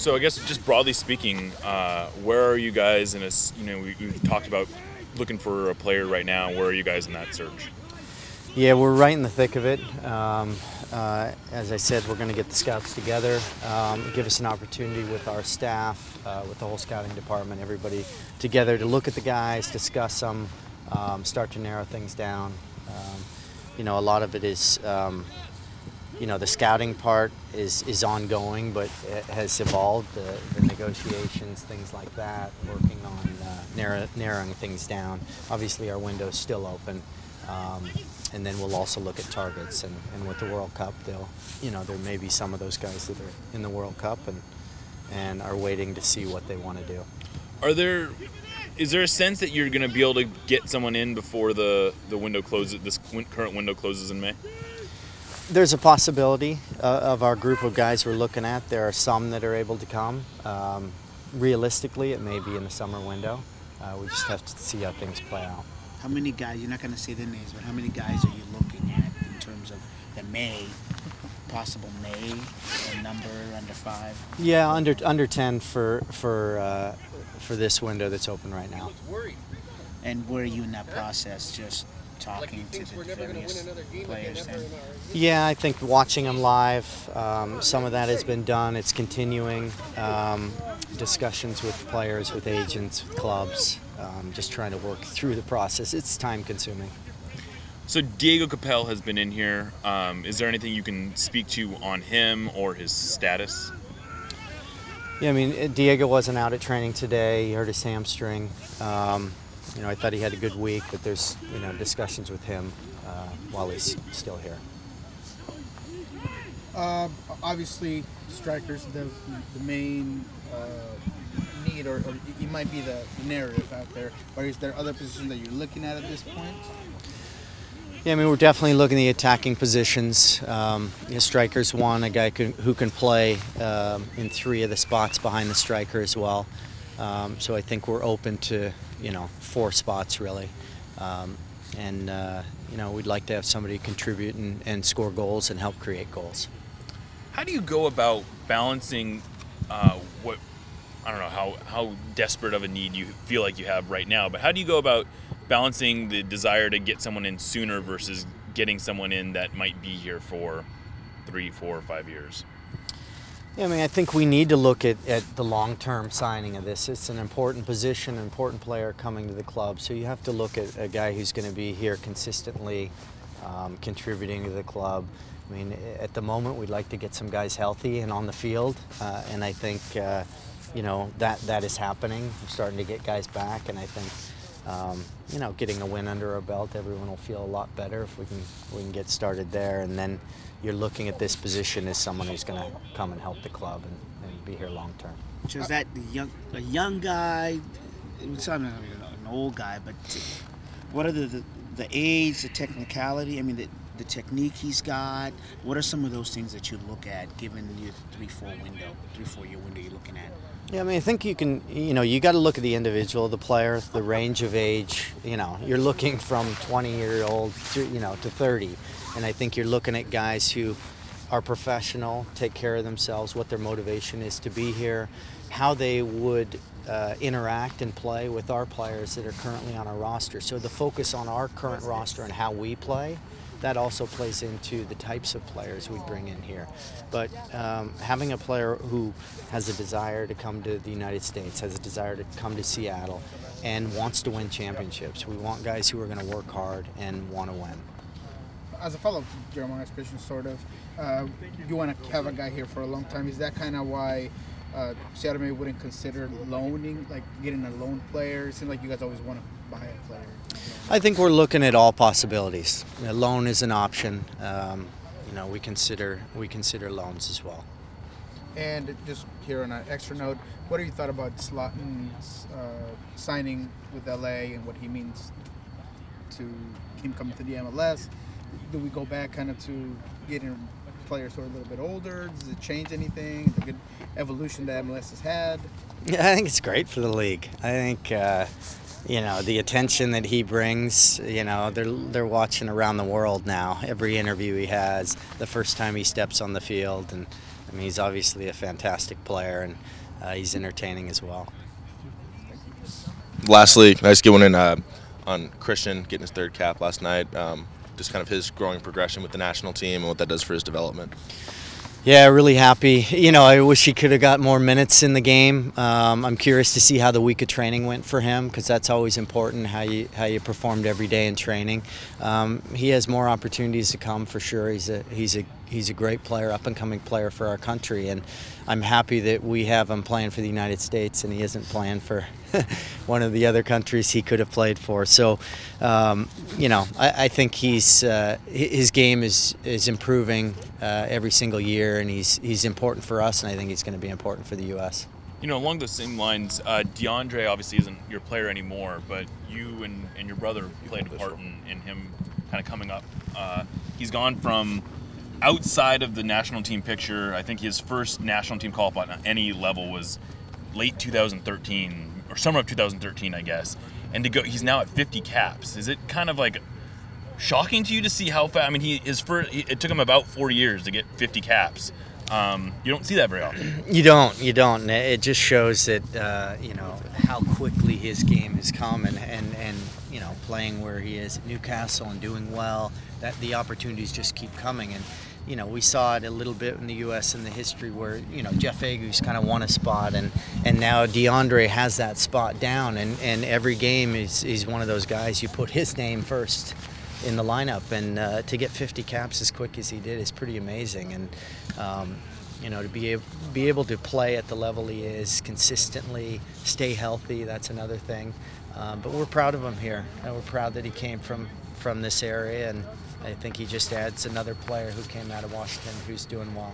So I guess just broadly speaking, where are you guys in a, we've talked about looking for a player right now. Where are you guys in that search? Yeah, we're right in the thick of it. As I said, we're going to get the scouts together, give us an opportunity with our staff, with the whole scouting department, everybody together to look at the guys, discuss them, start to narrow things down. A lot of it is, the scouting part is ongoing, but it has evolved, the negotiations, things like that, working on narrowing things down. Obviously, our window's still open. And then we'll also look at targets, and with the World Cup, there may be some of those guys that are in the World Cup and are waiting to see what they want to do. Is there a sense that you're going to be able to get someone in before the window closes? This current window closes in May. There's a possibility of our group of guys we're looking at. There are some that are able to come. Realistically, it may be in the summer window. We just have to see how things play out. How many guys, you're not going to say their names, but how many guys are you looking at in terms of the possible May, a number under 5? Yeah, under 10 for this window that's open right now. And where are you in that process, just talking to the various players then? Yeah, I think watching them live, some of that has been done. It's continuing. Discussions with players, with agents, with clubs, just trying to work through the process. It's time consuming. So Diego Capel has been in here. Is there anything you can speak to on him or his status? Yeah, I mean, Diego wasn't out at training today. He hurt his hamstring. I thought he had a good week, but there's discussions with him while he's still here. Obviously, strikers the main need, or it might be the narrative out there. Or is there other positions that you're looking at this point? Yeah, I mean, we're definitely looking at the attacking positions. Strikers one, a guy who can play in 3 of the spots behind the striker as well. So I think we're open to 4 spots really, we'd like to have somebody contribute and score goals and help create goals. How do you go about balancing I don't know how desperate of a need you feel like you have right now, but how do you go about balancing the desire to get someone in sooner versus getting someone in that might be here for 3, 4, or 5 years? Yeah, I mean, I think we need to look at the long-term signing of this. It's an important position, an important player coming to the club, so you have to look at a guy who's going to be here consistently, contributing to the club. I mean, at the moment, we'd like to get some guys healthy and on the field, and I think that is happening. We're starting to get guys back, and I think getting a win under our belt, everyone will feel a lot better if we can get started there. And then you're looking at this position as someone who's going to come and help the club and be here long term. So is that a young guy? It's not an old guy, but what are the age, the technicality? I mean, the technique he's got. What are some of those things that you look at, given your 3-4 year window you're looking at? Yeah, I mean, I think you can, you got to look at the individual, the player, the range of age. You're looking from 20-year-old to 30. And I think you're looking at guys who are professional, take care of themselves, what their motivation is to be here, how they would interact and play with our players that are currently on our roster. So the focus on our current roster and how we play, that also plays into the types of players we bring in here. But having a player who has a desire to come to the United States, has a desire to come to Seattle, and wants to win championships. We want guys who are going to work hard and want to win. As a follow-up to Jeremiah's question, sort of, you want to have a guy here for a long time. Is that kind of why Seattle maybe wouldn't consider loaning, like getting a loan player? It seems like you guys always want to buy a player. I think we're looking at all possibilities. A loan is an option. We consider loans as well. And just here on an extra note, what have you thought about Zlatan's signing with LA and what he means to him coming to the MLS? Do we go back kind of to getting players who are a little bit older? Does it change anything? The good evolution that MLS has had? Yeah, I think it's great for the league. I think the attention that he brings. They're watching around the world now. Every interview he has, the first time he steps on the field, and I mean, he's obviously a fantastic player, and he's entertaining as well. Lastly, nice get one in on Christian getting his 3rd cap last night. Just kind of his growing progression with the national team and what that does for his development. Yeah, really happy. You know, I wish he could have got more minutes in the game. I'm curious to see how the week of training went for him, because that's always important, how you performed every day in training. He has more opportunities to come for sure. He's a great player, up and coming player for our country, and I'm happy that we have him playing for the United States and he isn't playing for one of the other countries he could have played for. So, you know, I think his game is improving every single year, and he's important for us, and I think he's going to be important for the U.S. You know, along those same lines, DeAndre obviously isn't your player anymore, but you and your brother played a part in him kind of coming up. He's gone from outside of the national team picture. I think his first national team call-up on any level was late 2013 or summer of 2013, I guess. And to go, he's now at 50 caps. Is it kind of like shocking to you to see how fast? I mean, it took him about 4 years to get 50 caps. You don't see that very often. You don't. It just shows that you know, how quickly his game has come, and you know, playing where he is at Newcastle and doing well, that the opportunities just keep coming. And you know, we saw it a little bit in the U.S. in the history where, you know, Jeff Agu's kind of won a spot, and now DeAndre has that spot down, and every game he's one of those guys, you put his name first in the lineup, and to get 50 caps as quick as he did is pretty amazing. And you know, to be able to play at the level he is consistently, stay healthy, that's another thing. But we're proud of him here, and we're proud that he came from this area, and I think he just adds another player who came out of Washington who's doing well.